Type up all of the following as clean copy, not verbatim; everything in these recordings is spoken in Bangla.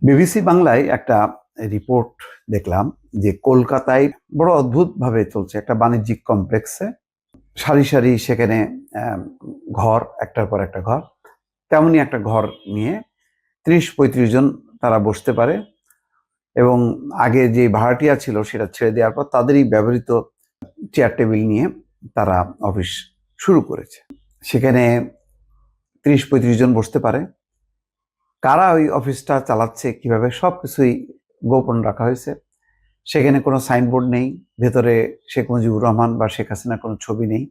বিবিসি বাংলায় একটা রিপোর্ট দেখলাম যে কলকাতায় বড় অদ্ভুতভাবে চলছে একটা বাণিজ্যিক কমপ্লেক্সে সারি সারি সেখানে ঘর, একটার পর একটা ঘর, তেমনই একটা ঘর নিয়ে ৩০-৩৫ জন তারা বসতে পারে। এবং আগে যে ভাড়াটিয়া ছিল সেটা ছেড়ে দেওয়ার পর তাদেরই ব্যবহৃত চেয়ার টেবিল নিয়ে তারা অফিস শুরু করেছে। সেখানে ৩০-৩৫ জন বসতে পারে। কারা ওই অফিসটা চালাচ্ছে, কিভাবে, সবকিছুই গোপন রাখা হয়েছে। সেখানে কোনো সাইনবোর্ড নেই, ভেতরে শেখ মুজিবুর রহমান বা শেখ হাসিনার কোনো ছবি নেই।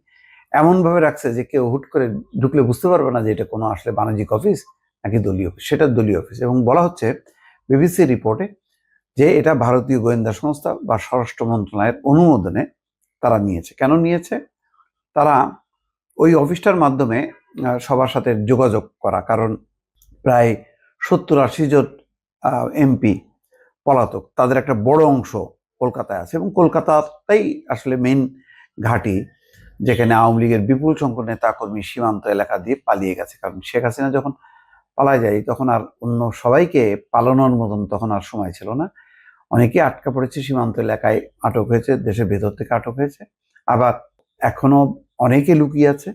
এমনভাবে রাখছে যে কেউ হুট করে ঢুকলে বুঝতে পারবে না যে এটা কোনো আসলে বাণিজ্যিক অফিস নাকি দলীয় অফিস। সেটা দলীয় অফিস। এবং বলা হচ্ছে বিবিসি রিপোর্টে যে এটা ভারতীয় গোয়েন্দা সংস্থা বা স্বরাষ্ট্র মন্ত্রণালয়ের অনুমোদনে তারা নিয়েছে। কেন নিয়েছে? তারা ওই অফিসটার মাধ্যমে সবার সাথে যোগাযোগ করা, কারণ প্রায় 70-80 জন এমপি পলাতক, তাদের একটা বড় অংশ কলকাতায় আছে এবং কলকাতাতেই আসলে মেইন ঘাঁটি, যেখানে আওয়ামী লীগের বিপুল সংখ্যক নেতাকর্মী সীমান্ত এলাকা দিয়ে পালিয়ে গেছে। কারণ শেখ হাসিনা যখন পালায় যায় তখন আর অন্য সবাইকে পালানোর মতন তখন আর সময় ছিল না। অনেকে আটকা পড়েছে, সীমান্ত এলাকায় আটক হয়েছে, দেশের ভেতর থেকে আটক হয়েছে, আবার এখনো অনেকে লুকিয়ে আছে,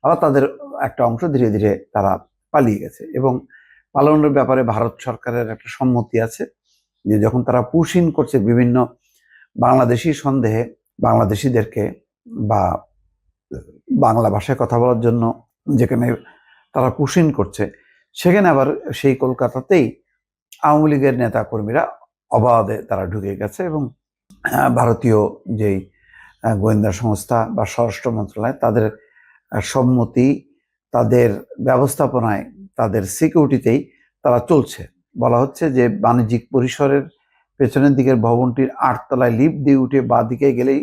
আবার তাদের একটা অংশ ধীরে ধীরে তারা পালিয়ে গেছে। এবং পালানোর ব্যাপারে ভারত সরকারের একটা সম্মতি আছে যে যখন তারা পুশ-ইন করছে বিভিন্ন বাংলাদেশি সন্দেহে বাংলাদেশিদেরকে বা বাংলা ভাষায় কথা বলার জন্য যেখানে তারা পুশ-ইন করছে, সেখানে আবার সেই কলকাতাতেই আওয়ামী লীগের নেতা কর্মীরা অবাধে তারা ঢুকে গেছে। এবং ভারতীয় যেই গোয়েন্দা সংস্থা বা স্বরাষ্ট্র মন্ত্রণালয়, তাদের সম্মতি, তাদের ব্যবস্থাপনায়, তাদের সিকিউরিটিতেই তারা চলছে। বলা হচ্ছে যে বাণিজ্যিক পরিসরের পেছনের দিকের ভবনটির 8 তলায় লিফট দিয়ে উঠে বাঁ দিকে গেলেই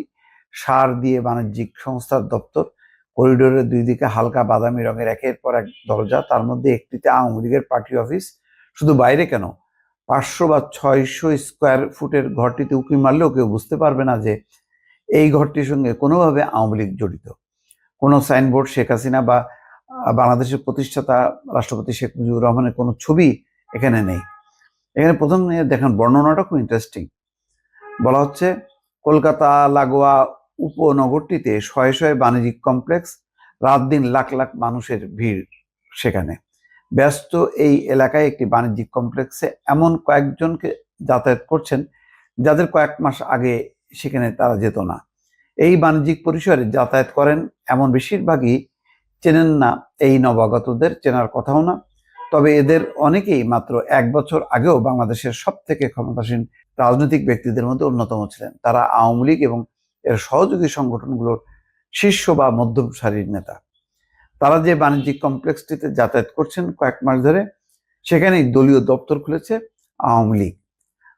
সার দিয়ে বাণিজ্যিক সংস্থার দপ্তর। করিডোরের দুই দিকে হালকা বাদামি রঙের একের পর এক দরজা, তার মধ্যে একটিতে আওয়ামী লীগের পার্টি অফিস। শুধু বাইরে কেন, 500 বা 600 স্কোয়ার ফুটের ঘরটিতে উঁকি মারলেও কেউ বুঝতে পারবে না যে এই ঘরটির সঙ্গে কোনোভাবে আওয়ামী লীগ জড়িত। কোনো সাইনবোর্ড, শেখ হাসিনা বা বাংলাদেশের প্রতিষ্ঠাতা রাষ্ট্রপতি শেখ মুজিবুর রহমানের কোনো ছবি এখানে নেই। এখানে প্রথম দেখেন বর্ণনাটা খুব ইন্টারেস্টিং। বলা হচ্ছে কলকাতা লাগোয়া উপনগরটিতে শয়ে শয়ে বাণিজ্যিক কমপ্লেক্স, রাত দিন লাখ লাখ মানুষের ভিড়। সেখানে ব্যস্ত এই এলাকায় একটি বাণিজ্যিক কমপ্লেক্সে এমন কয়েকজনকে যাতায়াত করছেন যাদের কয়েক মাস আগে সেখানে তারা যেত না। এই বাণিজ্যিক পরিসরে যাতায়াত করেন এমন বেশিরভাগই চেনেন না এই নবাগতদের, চেনার কথাও না। তবে এদের অনেকেই মাত্র 1 বছর আগেও বাংলাদেশের সব থেকে ক্ষমতাসীন রাজনৈতিক ব্যক্তিদের মধ্যে অন্যতম ছিলেন। তারা আওয়ামী লীগ এবং এর সহযোগী সংগঠনগুলোর শীর্ষ বা মধ্যম সারির নেতা। তারা যে বাণিজ্যিক কমপ্লেক্সটিতে যাতায়াত করছেন কয়েক মাস ধরে, সেখানেই দলীয় দপ্তর খুলেছে আওয়ামী লীগ।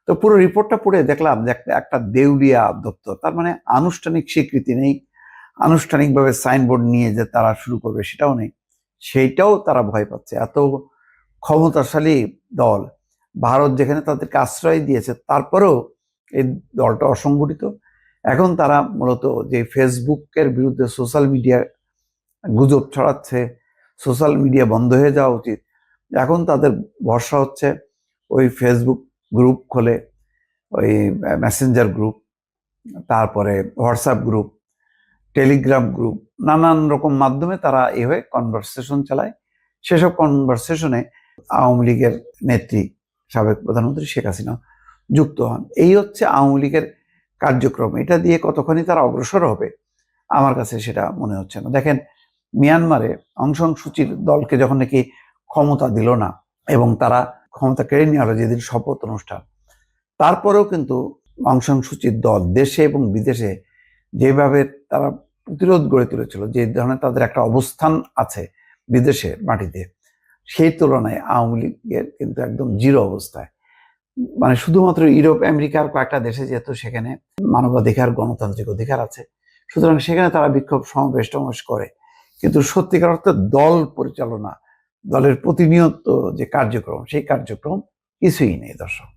তো পুরো রিপোর্টটা পড়ে দেখলাম যে একটা দেউলিয়া দপ্তর, তার মানে আনুষ্ঠানিক স্বীকৃতি নেই, আনুষ্ঠানিকভাবে সাইনবোর্ড নিয়ে যে তারা শুরু করবে সেটাও নেই। সেইটাও তারা ভয় পাচ্ছে। এত ক্ষমতাশালী দল, ভারত যেখানে তাদেরকে আশ্রয় দিয়েছে, তারপরেও এই দলটা অসংগঠিত। এখন তারা মূলত যে ফেসবুকের বিরুদ্ধে সোশ্যাল মিডিয়া গুজব ছড়াচ্ছে, সোশ্যাল মিডিয়া বন্ধ হয়ে যাওয়া উচিত, এখন তাদের ভরসা হচ্ছে ওই ফেসবুক গ্রুপ খোলে, ওই মেসেঞ্জার গ্রুপ, তারপরে হোয়াটসঅ্যাপ গ্রুপ, টেলিগ্রাম গ্রুপ, নানান রকম মাধ্যমে তারা এভাবে কনভারসেশন চালায়। সেসব কনভারসেশনে আওয়ামী লীগের নেত্রী, সাবেক প্রধানমন্ত্রী শেখ হাসিনা যুক্ত হন। এই হচ্ছে আওয়ামী লীগের কার্যক্রম। এটা দিয়ে কতখানি তারা অগ্রসর হবে আমার কাছে সেটা মনে হচ্ছে না। দেখেন, মিয়ানমারে অং সান সুচির দলকে যখন নাকি ক্ষমতা দিল না এবং তারা ক্ষমতা কেড়ে নিয়ে হলো যেদিন শপথ অনুষ্ঠান, তারপরেও কিন্তু অং সান সুচির দল দেশে এবং বিদেশে যেভাবে তারা প্রতিরোধ গড়ে তুলেছিল, যে ধরনের তাদের একটা অবস্থান আছে বিদেশের মাটিতে, সেই তুলনায় আওয়ামী লীগের কিন্তু একদম জিরো অবস্থায়। মানে শুধুমাত্র ইউরোপ আমেরিকার কয়েকটা দেশে যেহেতু সেখানে মানবাধিকার, গণতান্ত্রিক অধিকার আছে, সুতরাং সেখানে তারা বিক্ষোভ সমাবেশ টমাবেশ করে, কিন্তু সত্যিকার অর্থে দল পরিচালনা, দলের প্রতিনিয়ত যে কার্যক্রম, সেই কার্যক্রম কিছুই নেই। দর্শক।